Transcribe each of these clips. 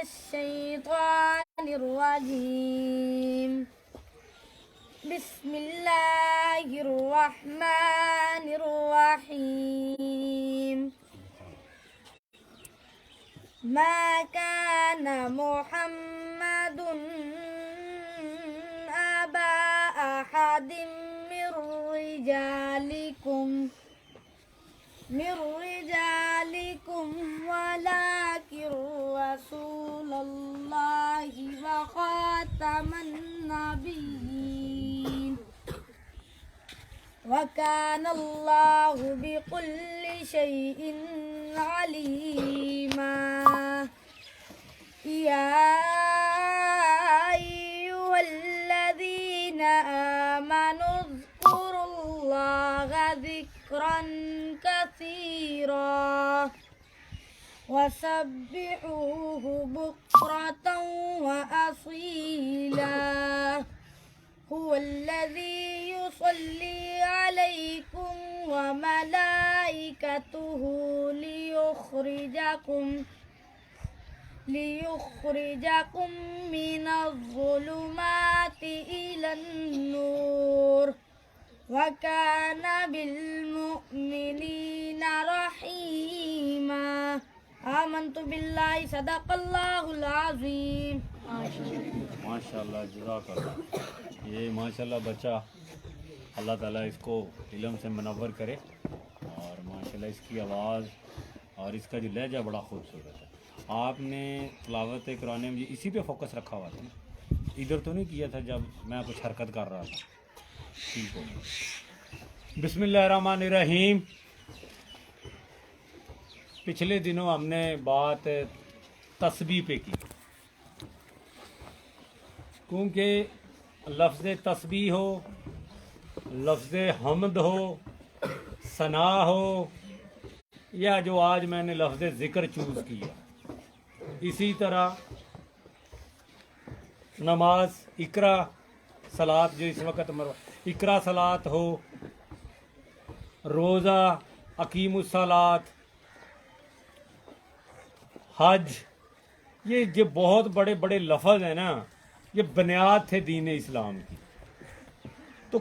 الشيطان الرجيم بسم الله الرحمن الرحيم ما كان محمد أبا أحد من رجالكم ولكن رسول الله وخاتم النبيين وكان الله بكل شيء عليما يا أيها الذين آمنوا اذكروا الله ذكرا كثيرا وسبحوه بكرة وأصيلا هو الذي يصلي عليكم وملائكته ليخرجكم من الظلمات إلى النور وكان بالمؤمنين رحيما آمنت بالله صدق اللہ العظیم. ماشاء اللہ جزاک اللہ. یہ ماشاء اللہ بچہ اللہ تعالیٰ اس کو علم سے منور کرے اور ماشاء اللہ اس کی آواز اور اس کا جو لہجہ بڑا خوبصورت ہے. آپ نے تلاوت قرآن میں اسی پہ فوکس رکھا ہوا تھا نا, ادھر تو نہیں کیا تھا جب میں کچھ حرکت کر رہا تھا؟ ٹھیک ہو. بسم اللہ الرحمن الرحیم. پچھلے دنوں ہم نے بات تسبیح پہ کی, کیونکہ لفظ تسبیح ہو, لفظ حمد ہو, ثنا ہو, یا جو آج میں نے لفظ ذکر چوز کیا, اسی طرح نماز اقرا صلاۃ جو اس وقت اقرا صلاۃ ہو, روزہ, اقیم الصلاۃ, حج, یہ جو بہت بڑے بڑے لفظ ہیں نا, یہ بنیاد تھے دین اسلام کی. تو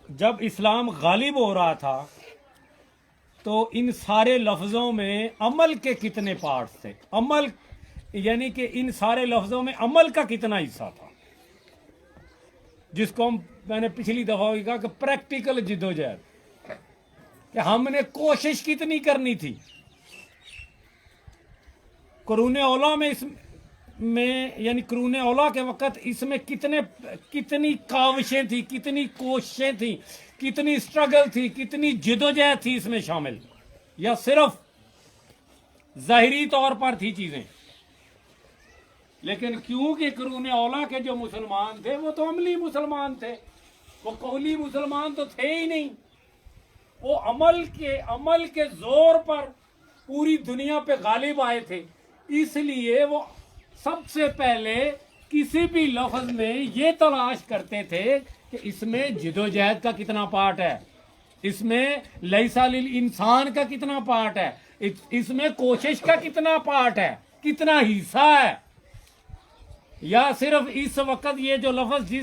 جب اسلام غالب ہو رہا تھا تو ان سارے لفظوں میں عمل کے کتنے پارٹس تھے, عمل یعنی کہ ان سارے لفظوں میں عمل کا کتنا حصہ تھا, جس کو میں نے پچھلی دفعہ کہا کہ پریکٹیکل جدوجہد, کہ ہم نے کوشش کتنی کرنی تھی. قرون اولا میں اس میں یعنی قرون اولا کے وقت اس میں کتنی کاوشیں تھیں, کتنی کوششیں تھیں, کتنی سٹرگل تھی, کتنی جدوجہد تھی اس میں شامل, یا صرف ظاہری طور پر تھی چیزیں. لیکن کیونکہ قرون اولا کے جو مسلمان تھے وہ تو عملی مسلمان تھے, وہ قولی مسلمان تو تھے ہی نہیں. وہ عمل کے زور پر پوری دنیا پہ غالب آئے تھے. اس لیے وہ سب سے پہلے کسی بھی لفظ میں یہ تلاش کرتے تھے کہ اس میں جدوجہد کا کتنا پارٹ ہے, اس میں لیسا للانسان کا کتنا پارٹ ہے, اس میں کوشش کا کتنا پارٹ ہے, کتنا حصہ ہے. یا صرف اس وقت یہ جو لفظ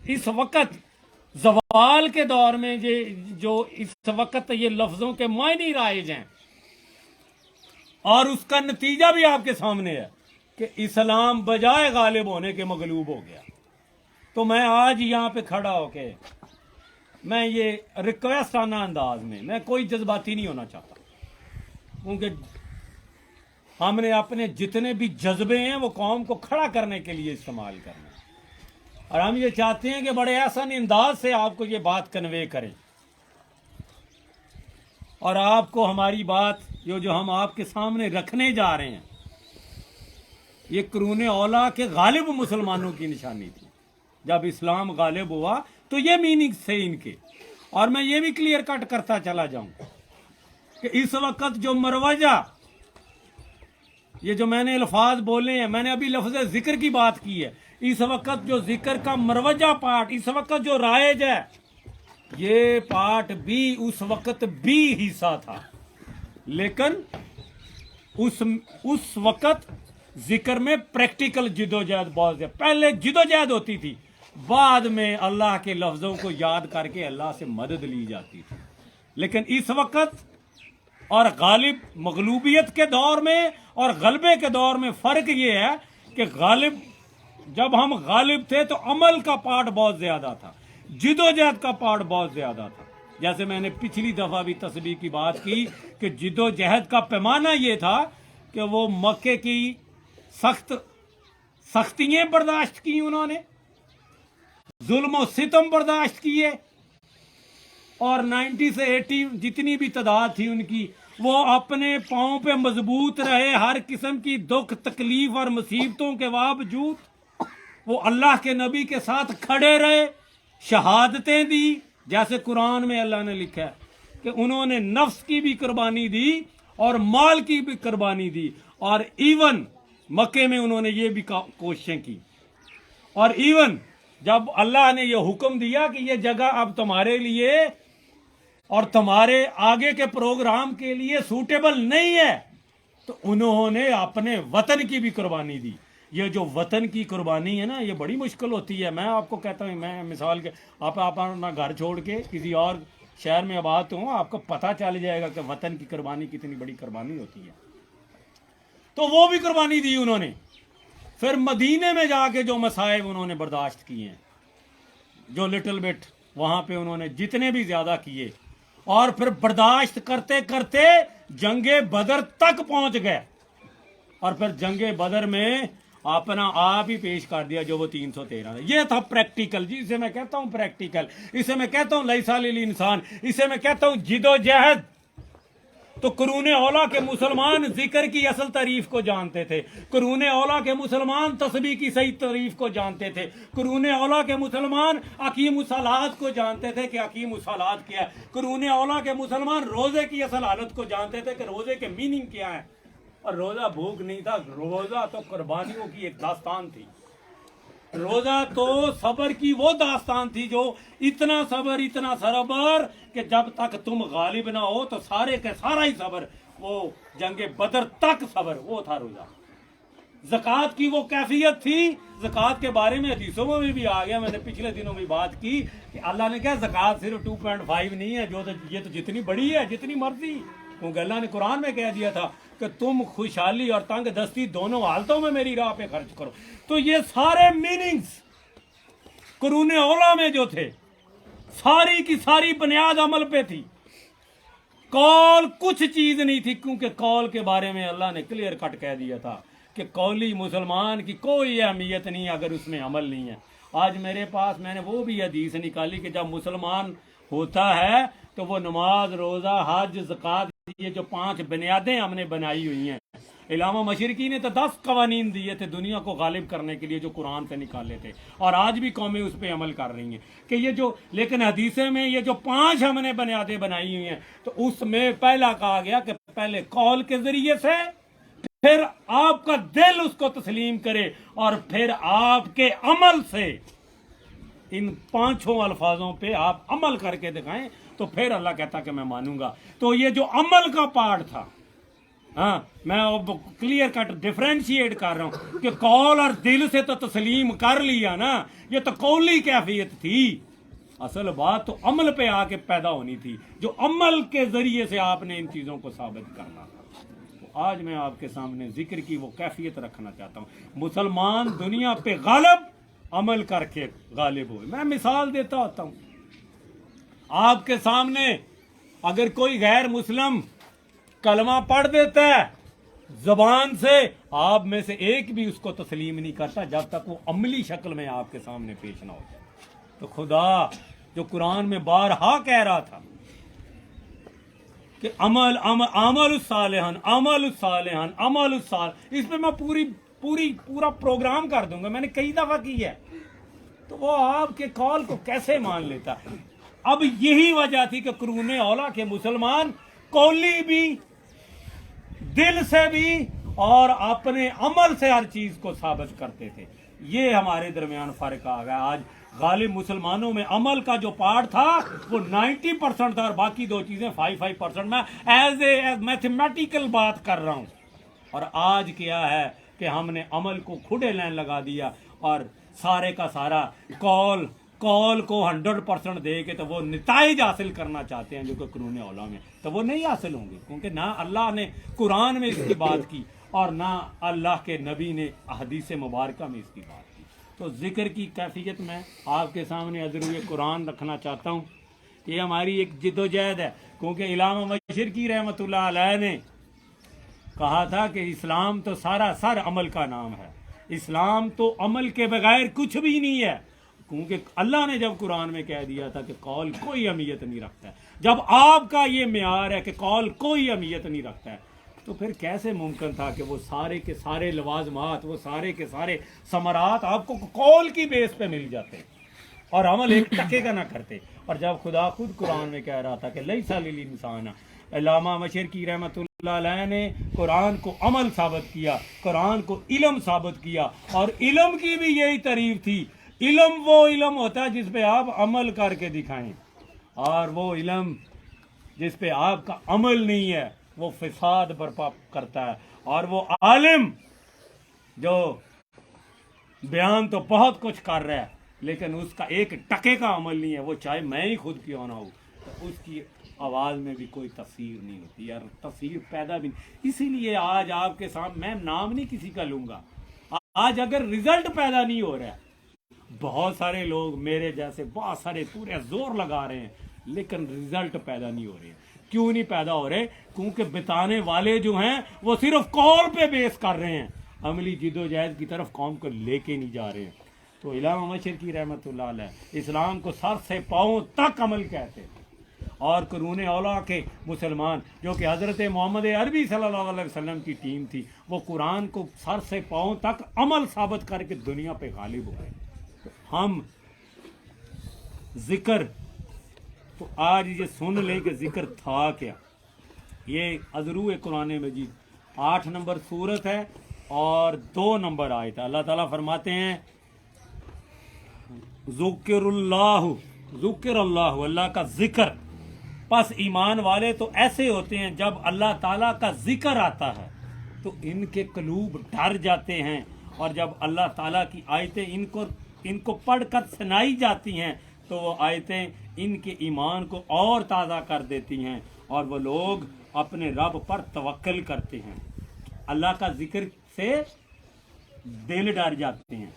اس وقت زوال کے دور میں جو اس وقت یہ لفظوں کے معنی رائج ہیں, اور اس کا نتیجہ بھی آپ کے سامنے ہے کہ اسلام بجائے غالب ہونے کے مغلوب ہو گیا. تو میں آج یہاں پہ کھڑا ہو کے میں یہ ریکویسٹانہ انداز میں کوئی جذباتی نہیں ہونا چاہتا, کیونکہ ہم نے اپنے جتنے بھی جذبے ہیں وہ قوم کو کھڑا کرنے کے لیے استعمال کرنا ہے, اور ہم یہ چاہتے ہیں کہ بڑے احسن انداز سے آپ کو یہ بات کنوے کریں, اور آپ کو ہماری بات جو ہم آپ کے سامنے رکھنے جا رہے ہیں یہ قرون اولا کے غالب مسلمانوں کی نشانی تھی. جب اسلام غالب ہوا تو یہ میننگ تھے ان کے. اور میں یہ بھی کلیئر کٹ کرتا چلا جاؤں کہ اس وقت جو مروجہ, یہ جو میں نے الفاظ بولے ہیں, میں نے ابھی لفظ ذکر کی بات کی ہے, اس وقت جو ذکر کا مروجہ پارٹ اس وقت جو رائج ہے, یہ پارٹ بھی اس وقت بھی حصہ تھا. لیکن اس وقت ذکر میں پریکٹیکل جدوجہد بہت زیادہ، پہلے جدوجہد ہوتی تھی، بعد میں اللہ کے لفظوں کو یاد کر کے اللہ سے مدد لی جاتی تھی. لیکن اس وقت اور غالب مغلوبیت کے دور میں اور غلبے کے دور میں فرق یہ ہے کہ جب ہم غالب تھے تو عمل کا پارٹ بہت زیادہ تھا، جدوجہد کا پارٹ بہت زیادہ تھا. جیسے میں نے پچھلی دفعہ بھی تسبیح کی بات کی کہ جدوجہد کا پیمانہ یہ تھا کہ وہ مکے کی سختیاں برداشت کی، انہوں نے ظلم و ستم برداشت کیے، اور 90 سے 80 جتنی بھی تعداد تھی ان کی، وہ اپنے پاؤں پہ مضبوط رہے، ہر قسم کی دکھ تکلیف اور مصیبتوں کے باوجود وہ اللہ کے نبی کے ساتھ کھڑے رہے، شہادتیں دی. جیسے قرآن میں اللہ نے لکھا ہے کہ انہوں نے نفس کی بھی قربانی دی اور مال کی بھی قربانی دی، اور ایون مکے میں انہوں نے یہ بھی کوششیں کی. اور ایون جب اللہ نے یہ حکم دیا کہ یہ جگہ اب تمہارے لیے اور تمہارے آگے کے پروگرام کے لیے سوٹیبل نہیں ہے، تو انہوں نے اپنے وطن کی بھی قربانی دی. یہ جو وطن کی قربانی ہے نا، یہ بڑی مشکل ہوتی ہے. میں آپ کو کہتا ہوں، میں مثال کے آپ اپنا گھر چھوڑ کے کسی اور شہر میں آباد ہوں، آپ کو پتہ چل جائے گا کہ وطن کی قربانی کتنی بڑی قربانی ہوتی ہے. تو وہ بھی قربانی دی انہوں نے. پھر مدینے میں جا کے جو مصائب انہوں نے برداشت کیے ہیں، جو لٹل بٹ وہاں پہ انہوں نے جتنے بھی زیادہ کیے، اور پھر برداشت کرتے کرتے جنگ بدر تک پہنچ گئے، اور پھر جنگ بدر میں اپنا آپ ہی پیش کر دیا جو وہ 313. یہ تھا پریکٹیکل. جی اسے میں کہتا ہوں پریکٹیکل، اسے میں کہتا ہوں لیسا للانسان، اسے میں کہتا ہوں جدوجہد. تو قرون اولا کے مسلمان ذکر کی اصل تعریف کو جانتے تھے، قرون اولا کے مسلمان تسبیح کی صحیح تعریف کو جانتے تھے، قرون اولا کے مسلمان حکیم الصلات کو جانتے تھے کہ حکیم الصلات کیا ہے، قرون اولا کے مسلمان روزے کی اصل حالت کو جانتے تھے کہ روزے کے میننگ کیا ہے. اور روزہ بھوک نہیں تھا، روزہ تو قربانیوں کی ایک داستان تھی. روزہ تو صبر کی وہ داستان تھی، جو اتنا صبر کہ جب تک تم غالب نہ ہو تو سارے کا سارا ہی صبر، وہ جنگ بدر تک صبر، وہ تھا روزہ. زکوٰۃ کی وہ کیفیت تھی. زکوٰۃ کے بارے میں حدیثوں میں بھی آ گیا، میں نے پچھلے دنوں بھی بات کی کہ اللہ نے کہا زکوٰۃ صرف 2.5 نہیں ہے، یہ تو جتنی بڑی ہے جتنی مرضی، کیونکہ اللہ نے قرآن میں کہہ دیا تھا کہ تم خوشحالی اور تنگ دستی دونوں حالتوں میں میری راہ پہ خرچ کرو. تو یہ سارے میننگز قرون اولا میں جو تھے، ساری کی ساری بنیاد عمل پہ تھی. قول کچھ چیز نہیں تھی، کیونکہ قول کے بارے میں اللہ نے کلیئر کٹ کہہ دیا تھا کہ قولی مسلمان کی کوئی اہمیت نہیں اگر اس میں عمل نہیں ہے. آج میرے پاس میں نے وہ بھی حدیث نکالی کہ جب مسلمان ہوتا ہے تو وہ نماز، روزہ، حج، زکوٰۃ، یہ جو 5 بنیادیں ہم نے بنائی ہوئی ہیں. علامہ مشرقی نے تو 10 قوانین دیے تھے دنیا کو غالب کرنے کے لیے جو قرآن سے نکالے تھے، اور آج بھی قومیں اس پہ عمل کر رہی ہیں کہ یہ جو، لیکن حدیثیں میں یہ جو 5 ہم نے بنیادیں بنائی ہوئی ہیں، تو اس میں پہلا کہا گیا کہ پہلے قول کے ذریعے سے، پھر آپ کا دل اس کو تسلیم کرے، اور پھر آپ کے عمل سے. ان 5 الفاظوں پہ آپ عمل کر کے دکھائیں تو پھر اللہ کہتا کہ میں مانوں گا. تو یہ جو عمل کا پارٹ تھا، ہاں میں کلیئر کٹ ڈیفرینشیٹ کر رہا ہوں کہ قول اور دل سے تو تسلیم کر لیا نا، یہ تو قولی کیفیت تھی. اصل بات تو عمل پہ آ کے پیدا ہونی تھی، جو عمل کے ذریعے سے آپ نے ان چیزوں کو ثابت کرنا تھا. تو آج میں آپ کے سامنے ذکر کی وہ کیفیت رکھنا چاہتا ہوں. مسلمان دنیا پہ غالب عمل کر کے غالب ہوئے. میں مثال دیتا ہوتا ہوں آپ کے سامنے. اگر کوئی غیر مسلم کلمہ پڑھ دیتا ہے زبان سے، آپ میں سے ایک بھی اس کو تسلیم نہیں کرتا جب تک وہ عملی شکل میں آپ کے سامنے پیش نہ ہو جائے. تو خدا جو قرآن میں بارہا کہہ رہا تھا کہ عمل الصالحان، عمل الصالحان، عمل الصالح، اس پہ میں پورا پروگرام کر دوں گا، میں نے کئی دفعہ کی ہے. تو وہ آپ کے قول کو کیسے مان لیتا؟ اب یہی وجہ تھی کہ قرون اولا کے مسلمان قولی بھی، دل سے بھی، اور اپنے عمل سے ہر چیز کو ثابت کرتے تھے. یہ ہمارے درمیان فرق آ گیا. آج غالب مسلمانوں میں عمل کا جو پارٹ تھا وہ 90% تھا، اور باقی 2 چیزیں 5%. میں ایز اے میتھمیٹیکل بات کر رہا ہوں. اور آج کیا ہے کہ ہم نے عمل کو کھڑے لین لگا دیا اور سارے کا سارا کال کو 100% دے کے تو وہ نتائج حاصل کرنا چاہتے ہیں جو کہ قرون اولا میں، تو وہ نہیں حاصل ہوں گے، کیونکہ نہ اللہ نے قرآن میں اس کی بات کی اور نہ اللہ کے نبی نے احادیث مبارکہ میں اس کی بات کی۔ تو ذکر کی کیفیت میں آپ کے سامنے ازروئے قرآن رکھنا چاہتا ہوں۔ یہ ہماری ایک جد و جہد ہے، کیونکہ علامہ مشرقی رحمۃ اللہ علیہ نے کہا تھا کہ اسلام تو سارا سر عمل کا نام ہے، اسلام تو عمل کے بغیر کچھ بھی نہیں ہے، کیونکہ اللہ نے جب قرآن میں کہہ دیا تھا کہ قول کوئی اہمیت نہیں رکھتا ہے، جب آپ کا یہ معیار ہے کہ قول کوئی اہمیت نہیں رکھتا ہے، تو پھر کیسے ممکن تھا کہ وہ سارے کے سارے لوازمات، وہ سارے کے سارے ثمرات آپ کو قول کی بیس پہ مل جاتے اور عمل ایک ٹکے کا نہ کرتے؟ اور جب خدا خود قرآن میں کہہ رہا تھا کہ لیس للانسان، علامہ مشرقی رحمۃ اللہ علیہ نے قرآن کو عمل ثابت کیا، قرآن کو علم ثابت کیا، اور علم کی بھی یہی تعریف تھی، علم وہ علم ہوتا ہے جس پہ آپ عمل کر کے دکھائیں، اور وہ علم جس پہ آپ کا عمل نہیں ہے وہ فساد برپا کرتا ہے، اور وہ عالم جو بیان تو بہت کچھ کر رہا ہے لیکن اس کا ایک ٹکے کا عمل نہیں ہے، وہ چاہے میں ہی خود کیوں نہ ہوں، تو اس کی آواز میں بھی کوئی تاثیر نہیں ہوتی اور تاثیر پیدا بھی نہیں۔ اسی لیے آج آپ کے سامنے میں نام نہیں کسی کا لوں گا، آج اگر رزلٹ پیدا نہیں ہو رہا ہے، بہت سارے لوگ میرے جیسے بہت سارے پورے زور لگا رہے ہیں لیکن رزلٹ پیدا نہیں ہو رہے ہیں۔ کیوں نہیں پیدا ہو رہے؟ کیونکہ بتانے والے جو ہیں وہ صرف قول پہ بیس کر رہے ہیں، عملی جد و جہد کی طرف قوم کو لے کے نہیں جا رہے ہیں۔ تو علامہ مشرقی رحمۃ اللہ علیہ اسلام کو سر سے پاؤں تک عمل کہتے ہیں، اور قرون اولا کے مسلمان جو کہ حضرت محمد عربی صلی اللہ علیہ وسلم کی ٹیم تھی، وہ قرآن کو سر سے پاؤں تک عمل ثابت کر کے دنیا پہ غالب ہو گئے۔ ہم ذکر تو آج یہ سن لیں کہ ذکر تھا کیا۔ یہ ازروع قرآن مجید 8 نمبر سورت ہے اور 2 نمبر آیت ہے۔ اللہ تعالیٰ فرماتے ہیں ذکر اللہ، اللہ کا ذکر، پس ایمان والے تو ایسے ہوتے ہیں جب اللہ تعالیٰ کا ذکر آتا ہے تو ان کے قلوب ڈر جاتے ہیں، اور جب اللہ تعالیٰ کی آیتیں ان کو پڑھ کر سنائی جاتی ہیں تو وہ آیتیں ان کے ایمان کو اور تازہ کر دیتی ہیں، اور وہ لوگ اپنے رب پر توکل کرتے ہیں۔ اللہ کا ذکر سے دل ڈر جاتے ہیں۔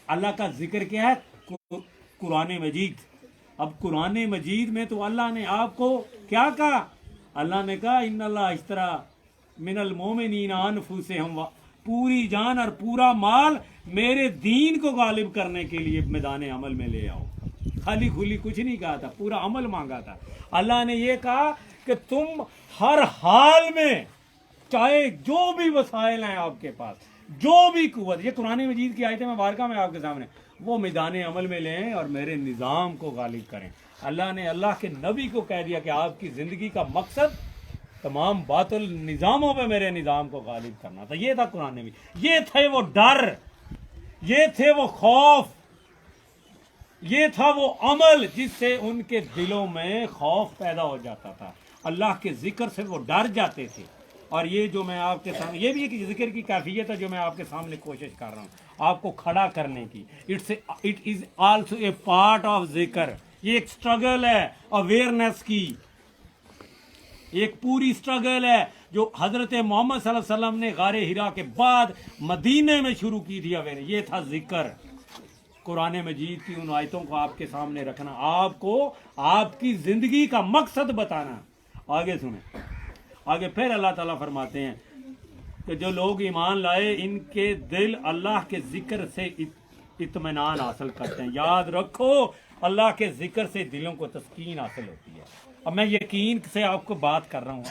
اللہ کا ذکر کیا ہے؟ قرآن مجید۔ اب قرآن مجید میں تو اللہ نے آپ کو کیا کہا؟ اللہ نے کہا ان اللہ اشترا من المومنین انفسہم، پوری جان اور پورا مال میرے دین کو غالب کرنے کے لیے میدان عمل میں لے آؤ۔ خالی کھلی کچھ نہیں کہا تھا، پورا عمل مانگا تھا۔ اللہ نے یہ کہا کہ تم ہر حال میں، چاہے جو بھی وسائل ہیں آپ کے پاس، جو بھی قوت، یہ قرآن مجید کی آیتیں مبارکہ میں آپ کے سامنے، وہ میدان عمل میں لیں اور میرے نظام کو غالب کریں۔ اللہ نے اللہ کے نبی کو کہہ دیا کہ آپ کی زندگی کا مقصد تمام باطل نظاموں پہ میرے نظام کو غالب کرنا تھا۔ یہ تھا قرآن میں، یہ تھے وہ ڈر، یہ تھے وہ خوف، یہ تھا وہ عمل جس سے ان کے دلوں میں خوف پیدا ہو جاتا تھا، اللہ کے ذکر سے وہ ڈر جاتے تھے۔ اور یہ جو میں آپ کے سامنے، یہ بھی ایک ذکر کی کیفیت ہے جو میں آپ کے سامنے کوشش کر رہا ہوں آپ کو کھڑا کرنے کی۔ It is also a part of ذکر۔ یہ ایک سٹرگل ہے اویئرنیس کی، ایک پوری سٹرگل ہے جو حضرت محمد صلی اللہ علیہ وسلم نے غار حرا کے بعد مدینے میں شروع کی تھی۔ یہ تھا ذکر، قرآن مجید کی ان آیتوں کو آپ کے سامنے رکھنا، آپ کو آپ کی زندگی کا مقصد بتانا۔ آگے سنیں، آگے پھر اللہ تعالیٰ فرماتے ہیں کہ جو لوگ ایمان لائے ان کے دل اللہ کے ذکر سے اطمینان حاصل کرتے ہیں۔ یاد رکھو، اللہ کے ذکر سے دلوں کو تسکین حاصل ہوتی ہے۔ اب میں یقین سے آپ کو بات کر رہا ہوں،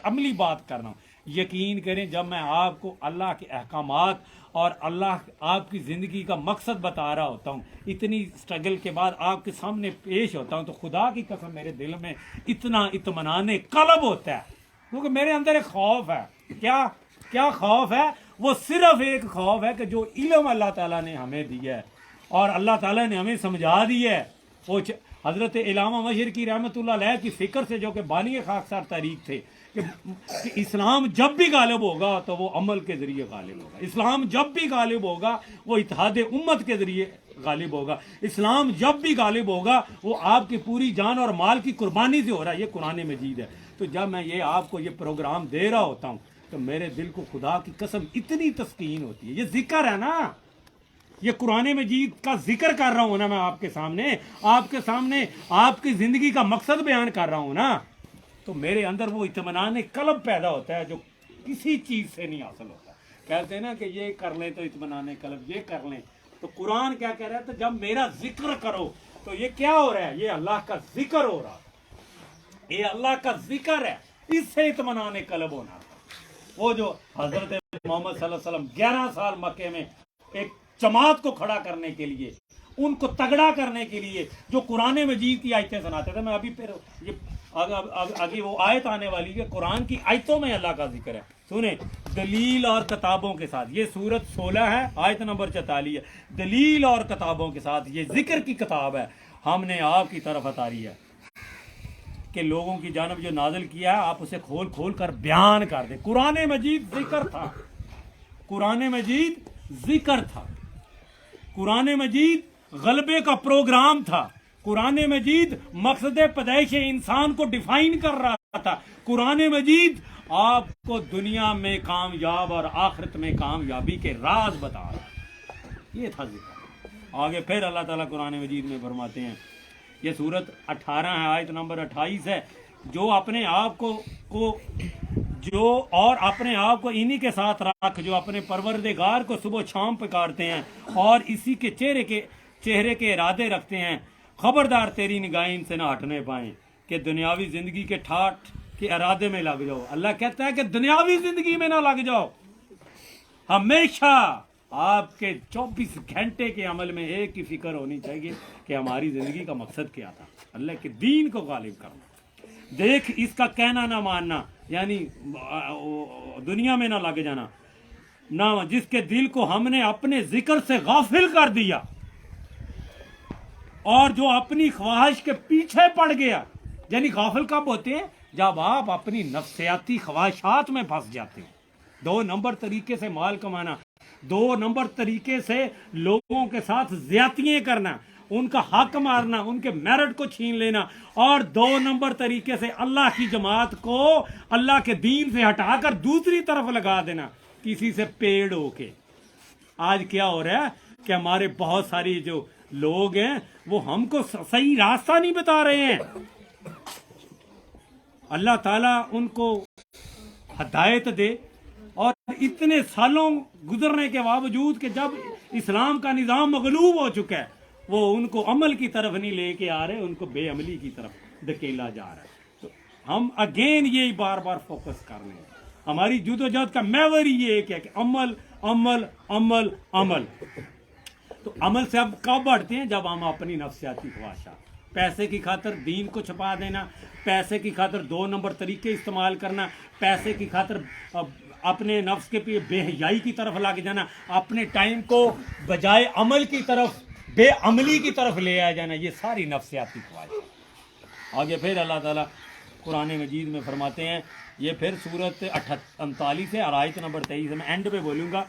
عملی بات کر رہا ہوں۔ یقین کریں، جب میں آپ کو اللہ کے احکامات اور اللہ آپ کی زندگی کا مقصد بتا رہا ہوتا ہوں، اتنی سٹرگل کے بعد آپ کے سامنے پیش ہوتا ہوں، تو خدا کی قسم میرے دل میں اتنا اطمینان قلب ہوتا ہے، کیونکہ میرے اندر ایک خوف ہے۔ کیا خوف ہے؟ وہ صرف ایک خوف ہے کہ جو علم اللہ تعالیٰ نے ہمیں دیا ہے اور اللہ تعالیٰ نے ہمیں سمجھا دیا ہے، وہ حضرت علامہ مشرقی رحمۃ اللہ علیہ کی فکر سے، جو کہ بانی خاکسار تاریخ تھے، کہ اسلام جب بھی غالب ہوگا تو وہ عمل کے ذریعے غالب ہوگا، اسلام جب بھی غالب ہوگا وہ اتحاد امت کے ذریعے غالب ہوگا، اسلام جب بھی غالب ہوگا وہ آپ کی پوری جان اور مال کی قربانی سے ہو رہا ہے۔ یہ قرآن مجید ہے۔ تو جب میں یہ آپ کو یہ پروگرام دے رہا ہوتا ہوں تو میرے دل کو خدا کی قسم اتنی تسکین ہوتی ہے۔ یہ ذکر ہے نا، یہ قرآن مجید کا ذکر کر رہا ہوں نا میں آپ کے سامنے آپ کی زندگی کا مقصد بیان کر رہا ہوں نا، تو میرے اندر وہ اطمینان قلب پیدا ہوتا ہے جو کسی چیز سے نہیں حاصل ہوتا۔ کہتے ہیں نا کہ یہ کر لیں تو اطمینان قلب، یہ کر لیں تو قرآن کیا کہہ رہا ہے؟ تو جب میرا ذکر کرو تو یہ کیا ہو رہا ہے؟ یہ اللہ کا ذکر ہو رہا ہے، یہ اللہ کا ذکر ہے، اس سے اطمینان قلب ہونا تھا۔ وہ جو حضرت محمد صلی اللہ علیہ وسلم 11 سال مکے میں ایک جماعت کو کھڑا کرنے کے لیے، ان کو تگڑا کرنے کے لیے جو قرآن مجید کی آیتیں سناتے تھے، میں ابھی پھر آگے وہ آیت آنے والی ہے، قرآن کی آیتوں میں اللہ کا ذکر ہے۔ سنیں، دلیل اور کتابوں کے ساتھ، یہ سورت 16 ہے، آیت نمبر 44 ہے، دلیل اور کتابوں کے ساتھ یہ ذکر کی کتاب ہے، ہم نے آپ کی طرف اتاری ہے کہ لوگوں کی جانب جو نازل کیا ہے آپ اسے کھول کھول کر بیان کر دیں۔ قرآن مجید ذکر تھا، قرآن مجید ذکر تھا، قرآن مجید غلبے کا پروگرام تھا، قرآن مجید مقصد پیدائش انسان کو ڈیفائن کر رہا تھا، قرآن مجید آپ کو دنیا میں کامیاب اور آخرت میں کامیابی کے راز بتا رہا، یہ تھا ذکر۔ آگے پھر اللہ تعالیٰ قرآن مجید میں فرماتے ہیں، یہ سورت 18 ہے، آیت نمبر 28 ہے، جو اپنے آپ کو انہی کے ساتھ رکھ، جو اپنے پروردگار کو صبح شام پکارتے ہیں اور اسی کے چہرے کے ارادے رکھتے ہیں، خبردار تیری نگاہیں ان سے نہ ہٹنے پائیں کہ دنیاوی زندگی کے ٹھاٹ کے ارادے میں لگ جاؤ۔ اللہ کہتا ہے کہ دنیاوی زندگی میں نہ لگ جاؤ، ہمیشہ آپ کے 24 گھنٹے کے عمل میں ایک ہی فکر ہونی چاہیے کہ ہماری زندگی کا مقصد کیا تھا، اللہ کے دین کو غالب کرنا۔ دیکھ اس کا کہنا نہ ماننا، یعنی دنیا میں نہ لگ جانا، نہ جس کے دل کو ہم نے اپنے ذکر سے غافل کر دیا اور جو اپنی خواہش کے پیچھے پڑ گیا۔ یعنی غافل کب ہوتے ہیں؟ جب آپ اپنی نفسیاتی خواہشات میں پھنس جاتے ہیں۔ 2 نمبر طریقے سے مال کمانا، 2 نمبر طریقے سے لوگوں کے ساتھ زیادتیاں کرنا، ان کا حق مارنا، ان کے میرٹ کو چھین لینا، اور 2 نمبر طریقے سے اللہ کی جماعت کو اللہ کے دین سے ہٹا کر دوسری طرف لگا دینا کسی سے پیڑ ہو کے۔ آج کیا ہو رہا ہے کہ ہمارے بہت ساری جو لوگ ہیں وہ ہم کو صحیح راستہ نہیں بتا رہے ہیں، اللہ تعالیٰ ان کو ہدایت دے۔ اور اتنے سالوں گزرنے کے باوجود کہ جب اسلام کا نظام مغلوب ہو چکا ہے، وہ ان کو عمل کی طرف نہیں لے کے آ رہے، ان کو بے عملی کی طرف دھکیلا جا رہا ہے۔ تو ہم اگین یہی بار بار فوکس کر رہے ہیں، ہماری جدوجہد کا محور یہ ایک ہے کہ عمل عمل عمل عمل۔ تو عمل سے اب کب بڑھتے ہیں؟ جب ہم اپنی نفسیاتی خواہشات، پیسے کی خاطر دین کو چھپا دینا، پیسے کی خاطر 2 نمبر طریقے استعمال کرنا، پیسے کی خاطر اپنے نفس کے بے حیائی کی طرف لگ جانا، اپنے ٹائم کو بجائے عمل کی طرف بے عملی کی طرف لے آ جانا، یہ ساری نفسیاتی خواہش۔ آگے پھر اللہ تعالیٰ قرآن مجید میں فرماتے ہیں، یہ پھر سورت 39 ہے اور آیت نمبر 23 میں اینڈ پہ بولوں گا۔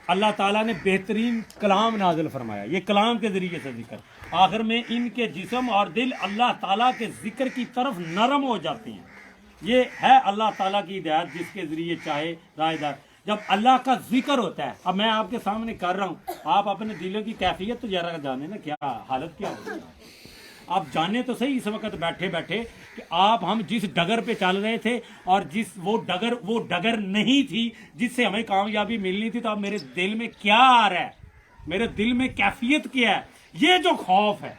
اللہ تعالیٰ نے بہترین کلام نازل فرمایا، یہ کلام کے ذریعے سے ذکر، آخر میں ان کے جسم اور دل اللہ تعالیٰ کے ذکر کی طرف نرم ہو جاتی ہیں۔ یہ ہے اللہ تعالیٰ کی ہدایت، جس کے ذریعے چاہے رائے دار۔ جب اللہ کا ذکر ہوتا ہے، اب میں آپ کے سامنے کر رہا ہوں، آپ اپنے دلوں کی کیفیت تو ذرا جانیں نا، کیا حالت کیا ہوتی ہے۔ آپ جانیں تو صحیح اس وقت بیٹھے بیٹھے کہ ہم جس ڈگر پہ چل رہے تھے اور وہ ڈگر نہیں تھی جس سے ہمیں کامیابی ملنی تھی، تو اب میرے دل میں کیا آ رہا ہے، میرے دل میں کیفیت کیا ہے؟ یہ جو خوف ہے،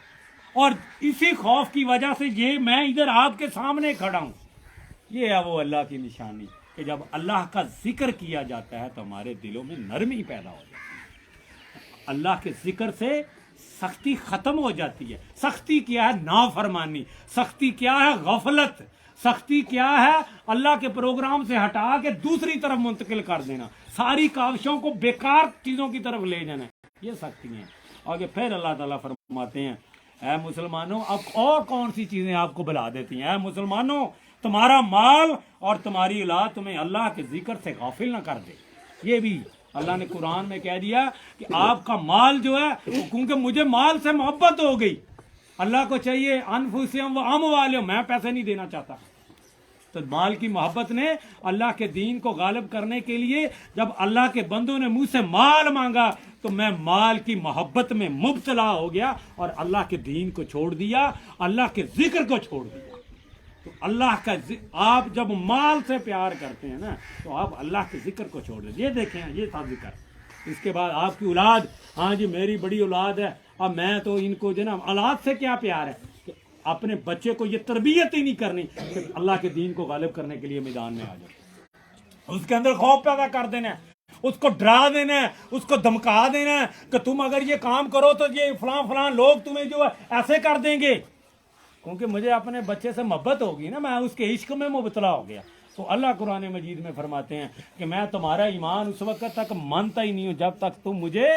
اور اسی خوف کی وجہ سے یہ میں ادھر آپ کے سامنے کھڑا ہوں، یہ ہے وہ اللہ کی نشانی کہ جب اللہ کا ذکر کیا جاتا ہے تو ہمارے دلوں میں نرمی پیدا ہو جاتی ہے، اللہ کے ذکر سے سختی ختم ہو جاتی ہے۔ سختی کیا ہے؟ نافرمانی۔ سختی کیا ہے؟ غفلت۔ سختی کیا ہے؟ اللہ کے پروگرام سے ہٹا کے دوسری طرف منتقل کر دینا، ساری کاوشوں کو بیکار چیزوں کی طرف لے جانا، یہ سختی ہیں۔ آگے پھر اللہ تعالیٰ فرماتے ہیں، اے مسلمانوں، اب اور کون سی چیزیں آپ کو بلا دیتی ہیں؟ اے مسلمانوں، تمہارا مال اور تمہاری اولاد تمہیں اللہ کے ذکر سے غافل نہ کر دے. یہ بھی اللہ نے قرآن میں کہہ دیا کہ آپ کا مال جو ہے، کیونکہ مجھے مال سے محبت ہو گئی. اللہ کو چاہیے انفسہم و اموالہم، میں پیسے نہیں دینا چاہتا. تو مال کی محبت نے اللہ کے دین کو غالب کرنے کے لیے جب اللہ کے بندوں نے مجھ سے مال مانگا تو میں مال کی محبت میں مبتلا ہو گیا اور اللہ کے دین کو چھوڑ دیا، اللہ کے ذکر کو چھوڑ دیا. تو اللہ کا آپ جب مال سے پیار کرتے ہیں نا تو آپ اللہ کے ذکر کو چھوڑ دیں. یہ دیکھیں یہ تھا ذکر. اس کے بعد آپ کی اولاد، ہاں جی میری بڑی اولاد ہے، اب میں تو ان کو جو نا اولاد سے کیا پیار ہے کہ اپنے بچے کو یہ تربیت ہی نہیں کرنی کہ اللہ کے دین کو غالب کرنے کے لیے میدان میں آ جائے. اس کے اندر خوف پیدا کر دینا ہے، اس کو ڈرا دینا ہے، اس کو دھمکا دینا ہے کہ تم اگر یہ کام کرو تو یہ فلاں فلاں لوگ تمہیں جو ہے ایسے کر دیں گے. کیونکہ مجھے اپنے بچے سے محبت ہوگی نا، میں اس کے عشق میں مبتلا ہو گیا. تو اللہ قرآن مجید میں فرماتے ہیں کہ میں تمہارا ایمان اس وقت تک مانتا ہی نہیں ہوں جب تک تم مجھے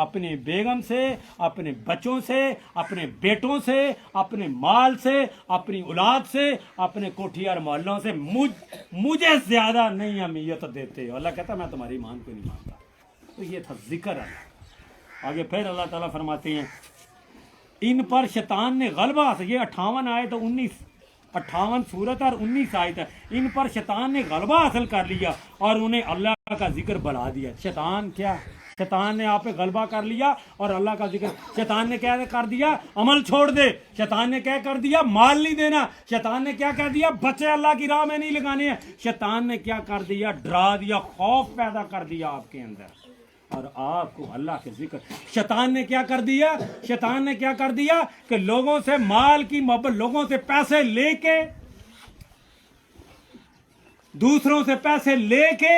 اپنے بیگم سے، اپنے بچوں سے، اپنے بیٹوں سے، اپنے مال سے، اپنی اولاد سے، اپنے کوٹھی اور محلوں سے مجھے زیادہ نہیں اہمیت دیتے ہو. اللہ کہتا ہے میں تمہاری ایمان کو نہیں مانتا. تو یہ تھا ذکر اللہ. آگے پھر اللہ تعالیٰ فرماتے ہیں ان پر شیطان نے غلبہ حاصل. یہ 58 آیت 58 سورت اور 19 آیت ہے. ان پر شیطان نے غلبہ حاصل کر لیا اور انہیں اللہ کا ذکر بڑھا دیا. شیطان کیا؟ شیطان نے آپ پہ غلبہ کر لیا اور اللہ کا ذکر. شیطان نے کیا کر دیا؟ عمل چھوڑ دے. شیطان نے کیا کر دیا؟ مال نہیں دینا. شیطان نے کیا کر دیا؟ بچے اللہ کی راہ میں نہیں لگانے ہیں. شیطان نے کیا کر دیا؟ ڈرا دیا، خوف پیدا کر دیا آپ کے اندر اور آپ کو اللہ کے ذکر. شیطان نے کیا کر دیا؟ شیطان نے کیا کر دیا کہ لوگوں سے مال کی محبت، لوگوں سے پیسے لے کے، دوسروں سے پیسے لے کے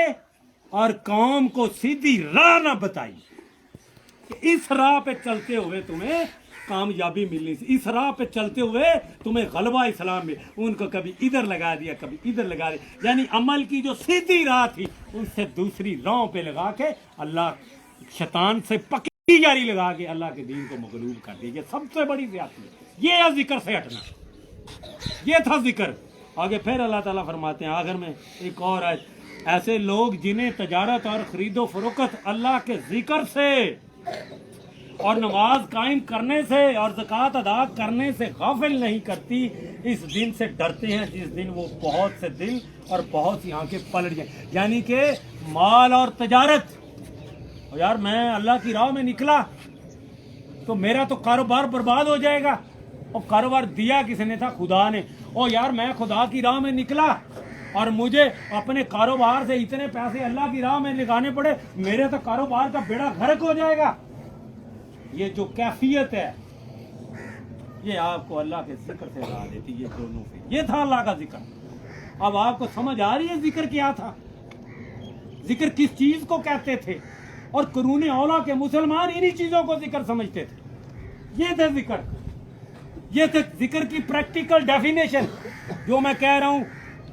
اور قوم کو سیدھی راہ نہ بتائی کہ اس راہ پہ چلتے ہوئے تمہیں کامیابی ملنی تھی، اس راہ پہ چلتے ہوئے تمہیں غلبہ اسلام میں. ان کو کبھی ادھر لگا دیا، کبھی ادھر لگا دیا. یعنی عمل کی جو سیدھی راہ تھی اس سے دوسری راہوں پہ لگا کے اللہ شیطان سے پکی جاری لگا کے اللہ کے دین کو مغلوب کر دی. یہ سب سے بڑی زیادتی ہے. یہ ہے ذکر سے ہٹنا. یہ تھا ذکر. آگے پھر اللہ تعالیٰ فرماتے ہیں آخر میں ایک اور آیت، ایسے لوگ جنہیں تجارت اور خرید و فروخت اللہ کے ذکر سے اور نماز قائم کرنے سے اور زکوٰۃ ادا کرنے سے غافل نہیں کرتی، اس دن سے ڈرتے ہیں جس دن وہ بہت سے دل اور بہت سی آنکھیں پلٹ جائیں. یعنی کہ مال اور تجارت، یار میں اللہ کی راہ میں نکلا تو میرا تو کاروبار برباد ہو جائے گا. اور کاروبار دیا کس نے تھا؟ خدا نے. اور یار میں خدا کی راہ میں نکلا اور مجھے اپنے کاروبار سے اتنے پیسے اللہ کی راہ میں لگانے پڑے، میرے تو کاروبار کا بیڑا غرق ہو جائے گا. یہ جو کیفیت ہے یہ آپ کو اللہ کے ذکر سے لا دیتی. یہ دونوں سے، یہ تھا اللہ کا ذکر. اب آپ کو سمجھ آ رہی ہے ذکر کیا تھا، ذکر کس چیز کو کہتے تھے. اور قرون اولیٰ کے مسلمان انہی چیزوں کو ذکر سمجھتے تھے. یہ تھے ذکر. یہ تھے ذکر کی پریکٹیکل ڈیفینیشن. جو میں کہہ رہا ہوں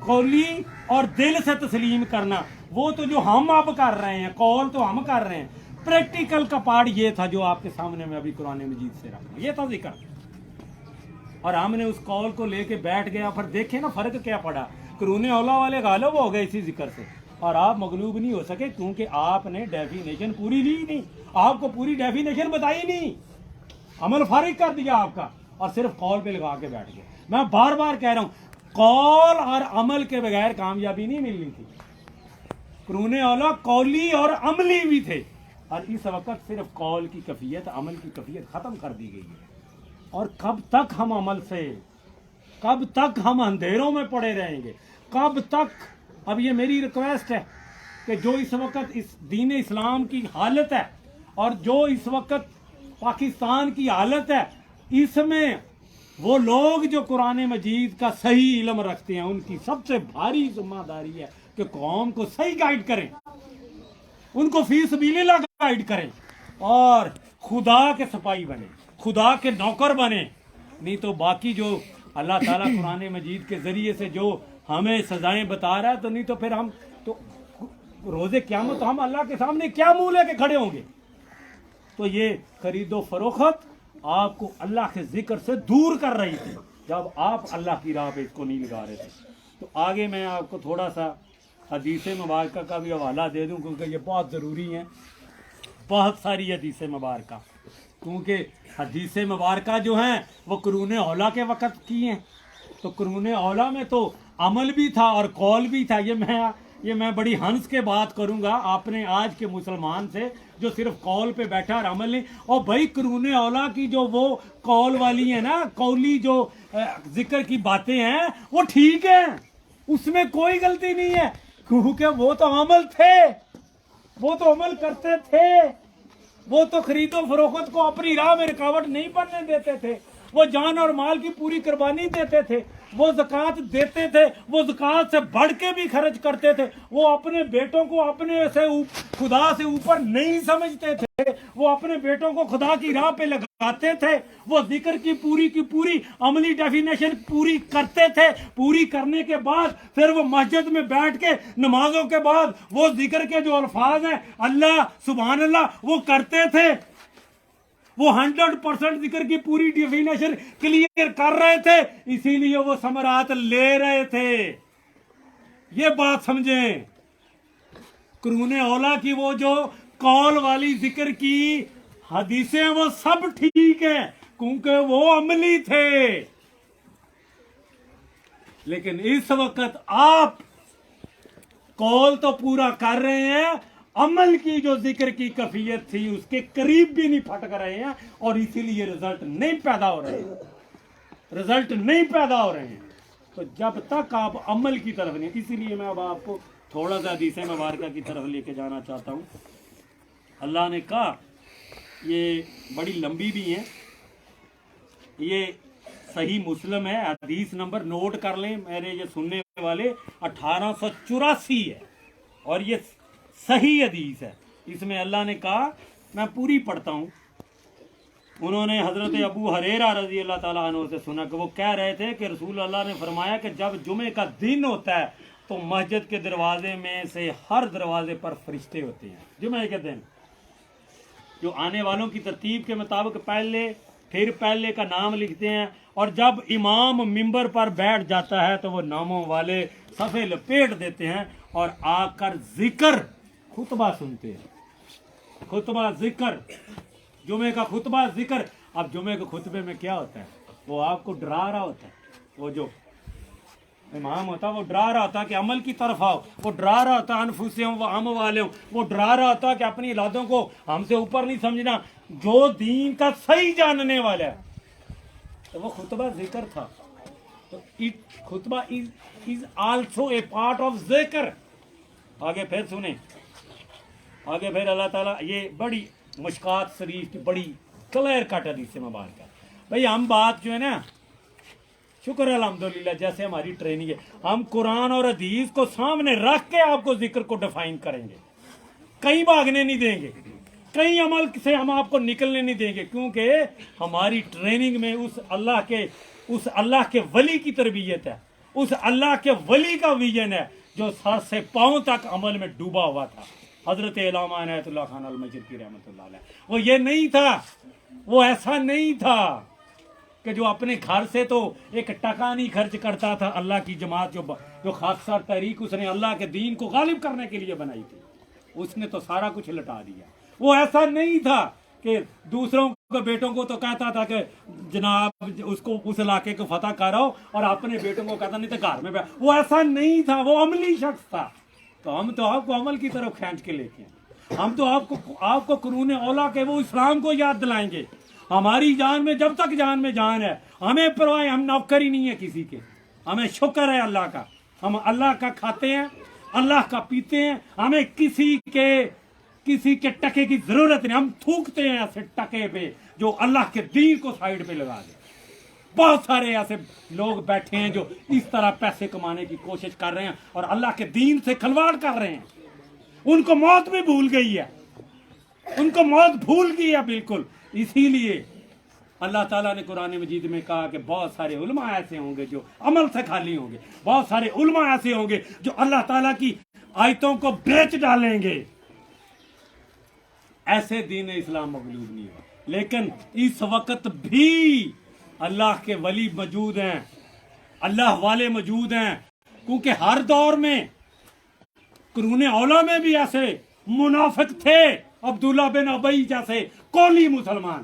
قولی اور دل سے تسلیم کرنا، وہ تو جو ہم اب کر رہے ہیں، قول تو ہم کر رہے ہیں، پریکٹیکل کا پارٹ یہ تھا جو آپ کے سامنے میں ابھی قرآن مجید سے رکھا. یہ تھا ذکر. اور ہم نے اس قول کو لے کے بیٹھ گیا. پھر دیکھیں نا فرق کیا پڑا. قرون اولیٰ والے غالب ہو گئے اسی ذکر سے اور آپ مغلوب نہیں ہو سکے کیونکہ آپ نے ڈیفینیشن پوری لی نہیں. آپ کو پوری ڈیفینیشن بتائی نہیں، عمل فارغ کر دیا آپ کا اور صرف قول پہ لگا کے بیٹھ گئے. میں بار بار کہہ رہا ہوں قول اور عمل کے بغیر کامیابی نہیں ملنی تھی. قرون اولیٰ قولی اور عملی بھی تھے اور اس وقت صرف قول کی کیفیت، عمل کی کیفیت ختم کر دی گئی ہے. اور کب تک ہم عمل سے، کب تک ہم اندھیروں میں پڑے رہیں گے؟ کب تک؟ اب یہ میری ریکویسٹ ہے کہ جو اس وقت اس دین اسلام کی حالت ہے اور جو اس وقت پاکستان کی حالت ہے، اس میں وہ لوگ جو قرآن مجید کا صحیح علم رکھتے ہیں ان کی سب سے بھاری ذمہ داری ہے کہ قوم کو صحیح گائیڈ کریں، ان کو فی سبیل اللہ گائیڈ کریں اور خدا کے سپاہی بنے، خدا کے نوکر بنے. نہیں تو باقی جو اللہ تعالیٰ قرآن مجید کے ذریعے سے جو ہمیں سزائیں بتا رہا ہے تو نہیں تو پھر ہم تو روزے قیامت ہم اللہ کے سامنے کیا منہ لے کے کھڑے ہوں گے. تو یہ خرید و فروخت آپ کو اللہ کے ذکر سے دور کر رہی تھی جب آپ اللہ کی راہ پہ اس کو نہیں لگا رہے تھے. تو آگے میں آپ کو تھوڑا سا حدیث مبارکہ کا بھی حوالہ دے دوں کیونکہ یہ بہت ضروری ہیں، بہت ساری حدیث مبارکہ، کیونکہ حدیث مبارکہ جو ہیں وہ قرون اولیٰ کے وقت کی ہیں، تو قرون اولیٰ میں تو عمل بھی تھا اور قول بھی تھا۔ یہ میں بڑی ہنس کے بات کروں گا اپنے آج کے مسلمان سے جو صرف قول پہ بیٹھا اور عمل نہیں۔ اور بھائی قرون اولیٰ کی جو وہ قول والی ہیں نا، قولی جو ذکر کی باتیں ہیں وہ ٹھیک ہیں، اس میں کوئی غلطی نہیں ہے، کیونکہ وہ تو عمل تھے، وہ تو عمل کرتے تھے، وہ تو خرید و فروخت کو اپنی راہ میں رکاوٹ نہیں بننے دیتے تھے، وہ جان اور مال کی پوری قربانی دیتے تھے، وہ زکوٰۃ دیتے تھے، وہ زکوٰۃ سے بڑھ کے بھی خرچ کرتے تھے، وہ اپنے بیٹوں کو اپنے سے خدا سے اوپر نہیں سمجھتے تھے، وہ اپنے بیٹوں کو خدا کی راہ پہ لگاتے تھے، وہ ذکر کی پوری عملی ڈیفینیشن پوری کرتے تھے، پوری کرنے کے بعد پھر وہ مسجد میں بیٹھ کے نمازوں کے بعد وہ ذکر کے جو الفاظ ہیں اللہ سبحان اللہ وہ کرتے تھے، وہ 100% ذکر کی پوری ڈیفینیشن کلیئر کر رہے تھے، اسی لیے وہ ثمرات لے رہے تھے۔ یہ بات سمجھیں، قرون اولیٰ کی وہ جو قول والی ذکر کی حدیثیں وہ سب ٹھیک ہیں کیونکہ وہ عملی تھے، لیکن اس وقت آپ قول تو پورا کر رہے ہیں، عمل کی جو ذکر کی کیفیت تھی اس کے قریب بھی نہیں پھٹک رہے ہیں، اور اسی لیے رزلٹ نہیں پیدا ہو رہے ہیں، تو جب تک آپ عمل کی طرف نہیں، اسی لیے میں اب آپ کو تھوڑا سا حدیث مبارکہ کی طرف لے کے جانا چاہتا ہوں۔ اللہ نے کہا، یہ بڑی لمبی بھی ہیں، یہ صحیح مسلم ہے، حدیث نمبر نوٹ کر لیں میرے یہ سننے والے، 1884 ہے، اور یہ صحیح حدیث ہے۔ اس میں اللہ نے کہا، میں پوری پڑھتا ہوں، انہوں نے حضرت ابو ہریرہ رضی اللہ تعالیٰ عنہ سے سنا کہ وہ کہہ رہے تھے کہ رسول اللہ نے فرمایا کہ جب جمعے کا دن ہوتا ہے تو مسجد کے دروازے میں سے ہر دروازے پر فرشتے ہوتے ہیں، جمعے کے دن جو آنے والوں کی ترتیب کے مطابق پہلے کا نام لکھتے ہیں، اور جب امام ممبر پر بیٹھ جاتا ہے تو وہ ناموں والے صفحے لپیٹ دیتے ہیں اور آ کر خطبہ سنتے ہیں، خطبہ ذکر، جمعے کا خطبہ ذکر۔ اب جمعے کے خطبے میں کیا ہوتا ہے؟ وہ آپ کو ڈرا رہا ہوتا ہے، وہ جو امام ہوتا ہے وہ ڈرا رہا ہوتا ہے کہ عمل کی طرف آؤ، وہ ڈرا رہا ہوتا ہے انفسہم و اموالہم، وہ ڈرا رہا ہوتا ہے کہ اپنی اولادوں کو ہم سے اوپر نہیں سمجھنا، جو دین کا صحیح جاننے والا ہے۔ تو وہ خطبہ ذکر تھا، تو خطبہ is also a part of ذکر۔ آگے پھر سنیں، آگے پھر اللہ تعالیٰ، یہ بڑی مشکات شریف کی بڑی کلیئر کٹ حدیث مبارکہ ہے۔ بھئی ہم بات جو ہے نا، شکر الحمدللہ جیسے ہماری ٹریننگ ہے، ہم قرآن اور حدیث کو سامنے رکھ کے آپ کو ذکر کو ڈیفائن کریں گے، کہیں بھاگنے نہیں دیں گے، کہیں عمل سے ہم آپ کو نکلنے نہیں دیں گے، کیونکہ ہماری ٹریننگ میں اس اللہ کے ولی کی تربیت ہے، اس اللہ کے ولی کا ویژن ہے جو سر سے پاؤں تک عمل میں ڈوبا ہوا تھا۔ حضرت علامہ عنایت اللہ خان المشرقی رحمۃ اللہ علیہ، وہ یہ نہیں تھا، وہ ایسا نہیں تھا کہ جو اپنے گھر سے تو ایک ٹکا نہیں خرچ کرتا تھا، اللہ کی جماعت جو خاصا تحریک اس نے اللہ کے دین کو غالب کرنے کے لیے بنائی تھی، اس نے تو سارا کچھ لٹا دیا۔ وہ ایسا نہیں تھا کہ دوسروں کے بیٹوں کو تو کہتا تھا کہ جناب اس علاقے کو فتح کرو، اور اپنے بیٹوں کو کہتا نہیں تھا گھر میں بیٹھ، وہ ایسا نہیں تھا، وہ عملی شخص تھا۔ تو ہم تو آپ کو عمل کی طرف کھینچ کے لے کے ہیں، ہم تو آپ کو قرون اولیٰ کے وہ اسلام کو یاد دلائیں گے۔ ہماری جان میں جب تک جان میں جان ہے، ہمیں پرواہ، ہم نوکر ہی نہیں ہے کسی کے، ہمیں شکر ہے اللہ کا، ہم اللہ کا کھاتے ہیں، اللہ کا پیتے ہیں، ہمیں کسی کے ٹکے کی ضرورت نہیں، ہم تھوکتے ہیں ایسے ٹکے پہ جو اللہ کے دین کو سائیڈ پہ لگا دے۔ بہت سارے ایسے لوگ بیٹھے ہیں جو اس طرح پیسے کمانے کی کوشش کر رہے ہیں اور اللہ کے دین سے کھلواڑ کر رہے ہیں، ان کو موت بھی بھول گئی ہے، ان کو موت بھول گئی ہے بالکل۔ اسی لیے اللہ تعالیٰ نے قرآن مجید میں کہا کہ بہت سارے علماء ایسے ہوں گے جو عمل سے خالی ہوں گے، بہت سارے علماء ایسے ہوں گے جو اللہ تعالیٰ کی آیتوں کو بیچ ڈالیں گے، ایسے دین اسلام مغلوب نہیں ہوا۔ لیکن اس وقت بھی اللہ کے ولی موجود ہیں، اللہ والے موجود ہیں کیونکہ ہر دور میں قرون اولا میں بھی ایسے منافق تھے، عبداللہ بن ابی جیسے قولی مسلمان،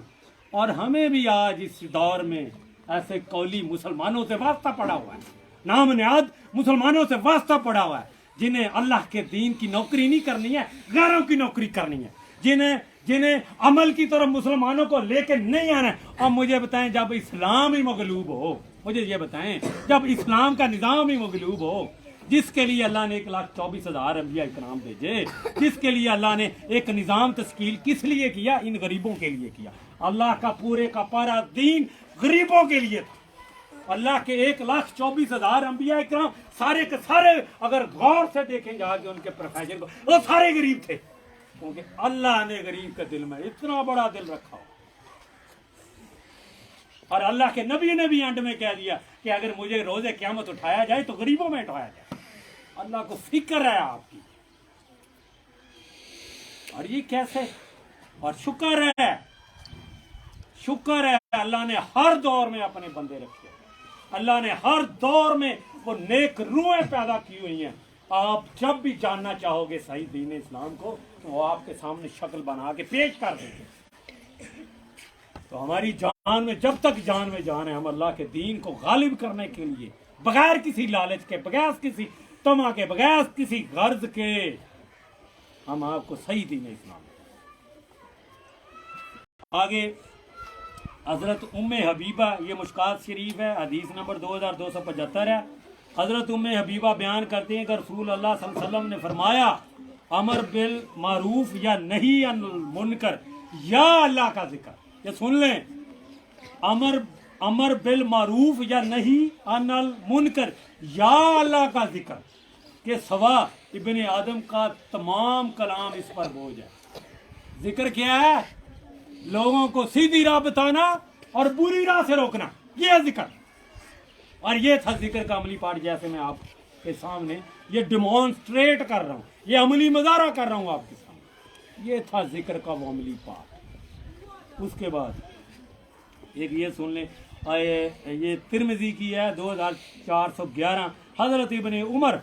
اور ہمیں بھی آج اس دور میں ایسے قولی مسلمانوں سے واسطہ پڑا ہوا ہے، نام نہاد مسلمانوں سے واسطہ پڑا ہوا ہے، جنہیں اللہ کے دین کی نوکری نہیں کرنی ہے، غیروں کی نوکری کرنی ہے، جنہیں عمل کی طرف مسلمانوں کو لے کے نہیں آنا ہے۔ اب مجھے بتائیں جب اسلام ہی مغلوب ہو، مجھے یہ بتائیں جب اسلام کا نظام ہی مغلوب ہو، جس کے لیے اللہ نے 1,24,000 انبیاء اکرام بھیجے، جس کے لیے اللہ نے ایک نظام تشکیل کس لیے کیا؟ ان غریبوں کے لیے کیا۔ اللہ کا پورے کا پورا دین غریبوں کے لیے تھا۔ اللہ کے 1,24,000 انبیاء اکرام سارے کے سارے اگر غور سے دیکھیں جا کے ان کے پروفیسر کو، وہ سارے غریب تھے، کیونکہ اللہ نے غریب کے دل میں اتنا بڑا دل رکھا ہو۔ اور اللہ کے نبی نے بھی اینڈ میں کہہ دیا کہ اگر مجھے روز قیامت اٹھایا جائے تو غریبوں میں اٹھایا جائے۔ اللہ کو فکر ہے آپ کی، اور یہ کیسے؟ اور شکر ہے اللہ نے ہر دور میں اپنے بندے رکھے، اللہ نے ہر دور میں وہ نیک روحیں پیدا کی ہوئی ہیں۔ آپ جب بھی جاننا چاہو گے صحیح دین اسلام کو تو وہ آپ کے سامنے شکل بنا کے پیش کر دیں گے۔ تو ہماری جان میں جب تک جان میں جان ہے، ہم اللہ کے دین کو غالب کرنے کے لیے بغیر کسی لالچ کے، بغیر کسی طمع کے، بغیر کسی غرض کے، ہم آپ کو صحیح دین اسلام۔ آگے حضرت ام حبیبہ، یہ مشکات شریف ہے، حدیث نمبر 2275 ہے۔ حضرت ام حبیبہ بیان کرتے ہیں کہ رسول اللہ صلی اللہ علیہ وسلم نے فرمایا، امر بالمعروف یا نہی عن المنکر یا اللہ کا ذکر۔ یہ سن لیں، امر بالمعروف یا نہی عن المنکر یا اللہ کا ذکر کے سوا ابن آدم کا تمام کلام اس پر بوجھ ہے۔ ذکر کیا ہے؟ لوگوں کو سیدھی راہ بتانا اور بری راہ سے روکنا، یہ ہے ذکر۔ اور یہ تھا ذکر کا عملی پارٹ، جیسے میں آپ کے سامنے یہ ڈیمونسٹریٹ کر رہا ہوں، یہ عملی مظاہرہ کر رہا ہوں آپ کے سامنے، یہ تھا ذکر کا وہ عملی پارٹ۔ اس کے بعد ایک یہ سن لیں، یہ ترمذی کی ہے 2411، حضرت ابن عمر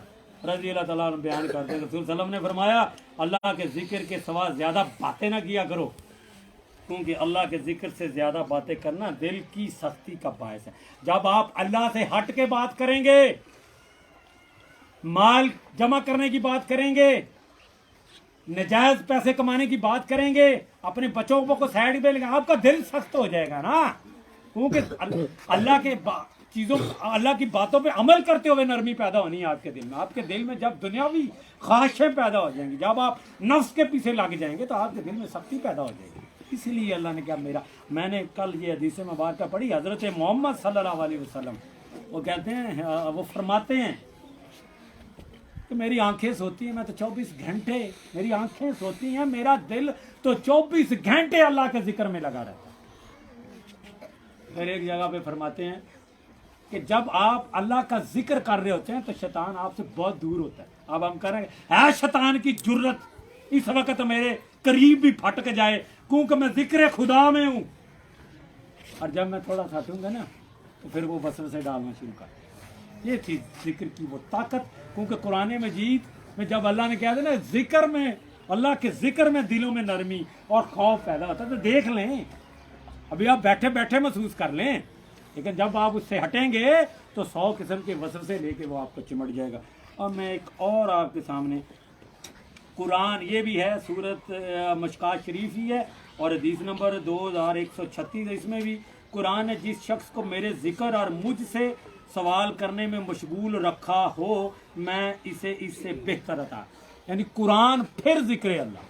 رضی اللہ تعالیٰ عنہ بیان کرتے ہیں، رسول صلی اللہ علیہ وسلم نے فرمایا، اللہ کے ذکر کے سوا زیادہ باتیں نہ کیا کرو، کیونکہ اللہ کے ذکر سے زیادہ باتیں کرنا دل کی سختی کا باعث ہے۔ جب آپ اللہ سے ہٹ کے بات کریں گے، مال جمع کرنے کی بات کریں گے، نجائز پیسے کمانے کی بات کریں گے، اپنے بچوں کو سائڈ پہ لیں گے، آپ کا دل سخت ہو جائے گا نا، کیونکہ اللہ کے چیزوں، اللہ کی باتوں پہ عمل کرتے ہوئے نرمی پیدا ہونی ہے آپ کے دل میں۔ آپ کے دل میں جب دنیاوی خواہشیں پیدا ہو جائیں گی، جب آپ نفس کے پیچھے لگ جائیں گے تو آپ کے دل میں سختی پیدا ہو جائے گی۔ اس لیے اللہ نے کیا، میں نے کل یہ حدیث مبارکہ پڑھی، حضرت محمد صلی اللہ علیہ وسلم وہ کہتے ہیں، وہ فرماتے ہیں کہ میری آنکھیں سوتی ہیں، میں تو 24 گھنٹے، میری آنکھیں سوتی ہیں، میرا دل تو 24 گھنٹے اللہ کے ذکر میں لگا رہتا ہے۔ پھر ایک جگہ پہ فرماتے ہیں کہ جب آپ اللہ کا ذکر کر رہے ہوتے ہیں تو شیطان آپ سے بہت دور ہوتا ہے۔ اب ہم کہہ رہے ہیں، اے شیطان کی جرت اس وقت میرے قریب بھی پھٹک جائے، کیونکہ میں ذکر خدا میں ہوں، اور جب میں تھوڑا سا ہٹوں گا نا تو پھر وہ وسوسے ڈالنا شروع کر دیں۔ یہ تھی ذکر کی وہ طاقت، کیونکہ قرآن مجید میں جب اللہ نے کہا تھا نا ذکر میں، اللہ کے ذکر میں دلوں میں نرمی اور خوف پیدا ہوتا ہے، تو دیکھ لیں، ابھی آپ بیٹھے بیٹھے محسوس کر لیں، لیکن جب آپ اس سے ہٹیں گے تو 100 قسم کے وسوسے لے کے وہ آپ کو چمٹ جائے گا۔ اور میں ایک اور آپ کے سامنے قرآن، یہ بھی ہے سورت مشکات شریف ہی ہے، اور حدیث نمبر 2136، اس میں بھی قرآن نے جس شخص کو میرے ذکر اور مجھ سے سوال کرنے میں مشغول رکھا ہو، میں اسے اس سے بہتر عطا، یعنی قرآن پھر ذکر اللہ،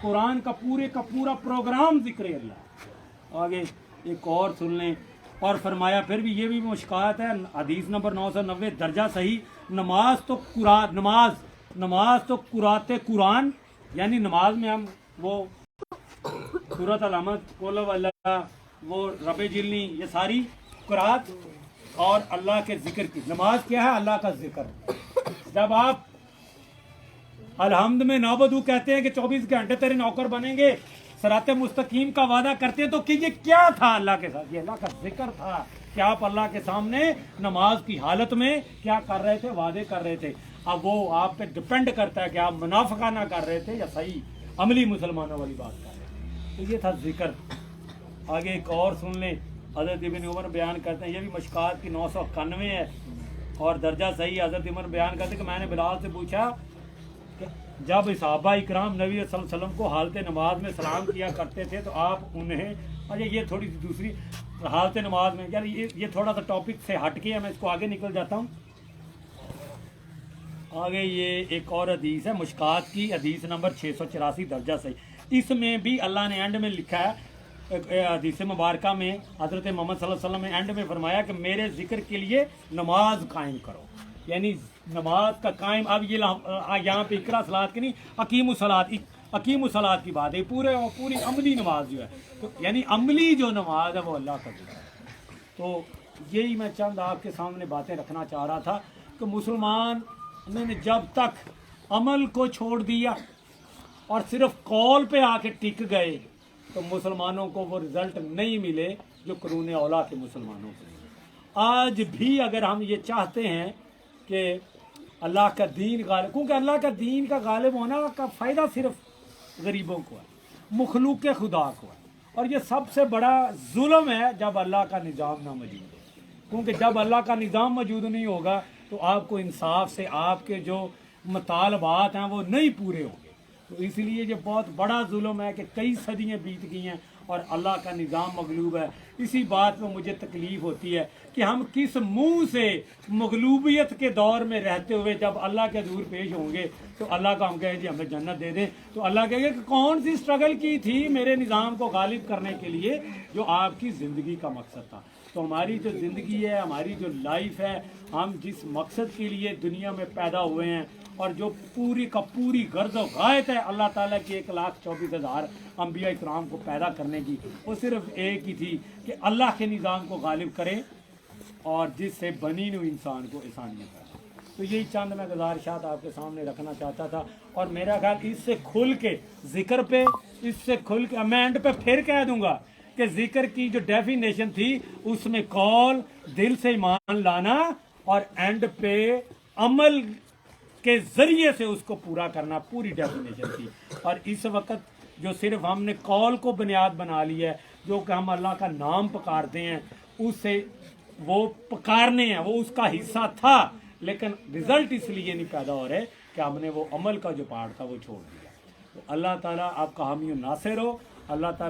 قرآن کا پورے کا پورا پروگرام ذکر اللہ۔ آگے ایک اور سن لیں، اور فرمایا پھر بھی، یہ بھی مشکات ہے، حدیث نمبر 990، درجہ صحیح، نماز تو قرات قرآن، یعنی نماز میں ہم وہ سورۃ الحمد، قل اللہ، وہ رب جلنی، یہ ساری قرات اور اللہ کے ذکر کی نماز کیا ہے؟ اللہ کا ذکر۔ جب آپ الحمد میں نعبدو کہتے ہیں کہ 24 گھنٹے تیرے نوکر بنیں گے، صراط مستقیم کا وعدہ کرتے ہیں، تو کہ یہ کیا تھا اللہ کے ساتھ؟ یہ اللہ کا ذکر تھا، کہ آپ اللہ کے سامنے نماز کی حالت میں کیا کر رہے تھے, وعدے کر رہے تھے. اب وہ آپ پہ ڈپینڈ کرتا ہے کہ آپ منافقانہ کر رہے تھے یا صحیح عملی مسلمانوں والی بات کر رہے تھے. تو یہ تھا ذکر. آگے ایک اور سن لیں, حضرت ابن عمر بیان کرتے ہیں, یہ بھی مشکات کی 991 ہے اور درجہ صحیح. حضرت عمر بیان کرتے ہیں کہ میں نے بلال سے پوچھا کہ جب صحابہ اکرام نبی صلی اللہ علیہ وسلم کو حالت نماز میں سلام کیا کرتے تھے تو آپ انہیں, اچھا یہ تھوڑی سی دوسری حالت نماز میں, یار یہ تھوڑا سا ٹاپک سے ہٹ کے ہے, میں اس کو آگے نکل جاتا ہوں. آگے یہ ایک اور حدیث ہے مشکات کی, حدیث نمبر 684 درجہ صحیح. اس میں بھی اللہ نے اینڈ میں لکھا ہے, حدیث مبارکہ میں حضرت محمد صلی اللہ علیہ وسلم نے اینڈ میں فرمایا کہ میرے ذکر کے لیے نماز قائم کرو, یعنی نماز کا قائم. اب یہ یہاں پہ اقرا صلاۃ کی نہیں, حکیم الصلاۃ کی بات ہے, پوری عملی نماز جو ہے, تو یعنی عملی جو نماز ہے وہ اللہ کا ذکر ہے. تو یہی میں چند آپ کے سامنے باتیں رکھنا چاہ رہا تھا کہ مسلمان نے جب تک عمل کو چھوڑ دیا اور صرف قول پہ آ کے ٹک گئے تو مسلمانوں کو وہ رزلٹ نہیں ملے جو قرون اولا کے مسلمانوں کو. آج بھی اگر ہم یہ چاہتے ہیں کہ اللہ کا دین غالب, کیونکہ اللہ کا دین کا غالب ہونا کا فائدہ صرف غریبوں کو ہے, مخلوق خدا کو ہے, اور یہ سب سے بڑا ظلم ہے جب اللہ کا نظام نہ موجود ہو. کیونکہ جب اللہ کا نظام موجود نہیں ہوگا تو آپ کو انصاف سے آپ کے جو مطالبات ہیں وہ نہیں پورے ہوں گے. تو اس لیے یہ بہت بڑا ظلم ہے کہ کئی صدیاں بیت گئی ہیں اور اللہ کا نظام مغلوب ہے. اسی بات میں مجھے تکلیف ہوتی ہے کہ ہم کس منہ سے مغلوبیت کے دور میں رہتے ہوئے جب اللہ کے حضور پیش ہوں گے تو اللہ کا ہم کہیں جی ہمیں جنت دے دیں, تو اللہ کہے گا کہ کون سی اسٹرگل کی تھی میرے نظام کو غالب کرنے کے لیے جو آپ کی زندگی کا مقصد تھا. تو ہماری جو زندگی ہے, ہماری جو لائف ہے, ہم جس مقصد کے لیے دنیا میں پیدا ہوئے ہیں اور جو پوری کا پوری غرض و غایت ہے اللہ تعالیٰ کی 1,24,000 انبیاء اکرام کو پیدا کرنے کی, وہ صرف ایک ہی تھی کہ اللہ کے نظام کو غالب کریں اور جس سے بنی نوع انسان کو آسانیاں کریں. تو یہی چند میں گزارشات آپ کے سامنے رکھنا چاہتا تھا. اور میرا خیال اس سے کھل کے ذکر پہ, اس سے کھل کے میں اینڈ پہ پھر کہہ دوں گا کہ ذکر کی جو ڈیفینیشن تھی اس میں قول, دل سے ایمان لانا اور اینڈ پہ عمل کے ذریعے سے اس کو پورا کرنا, پوری ڈیفینیشن تھی. اور اس وقت جو صرف ہم نے قول کو بنیاد بنا لی ہے, جو کہ ہم اللہ کا نام پکارتے ہیں, اس سے وہ پکارنے ہیں, وہ اس کا حصہ تھا, لیکن رزلٹ اس لیے نہیں پیدا ہو رہے کہ ہم نے وہ عمل کا جو پارٹ تھا وہ چھوڑ دیا. تو اللہ تعالیٰ آپ کا حامی و ناصر ہو. اللہ تعالیٰ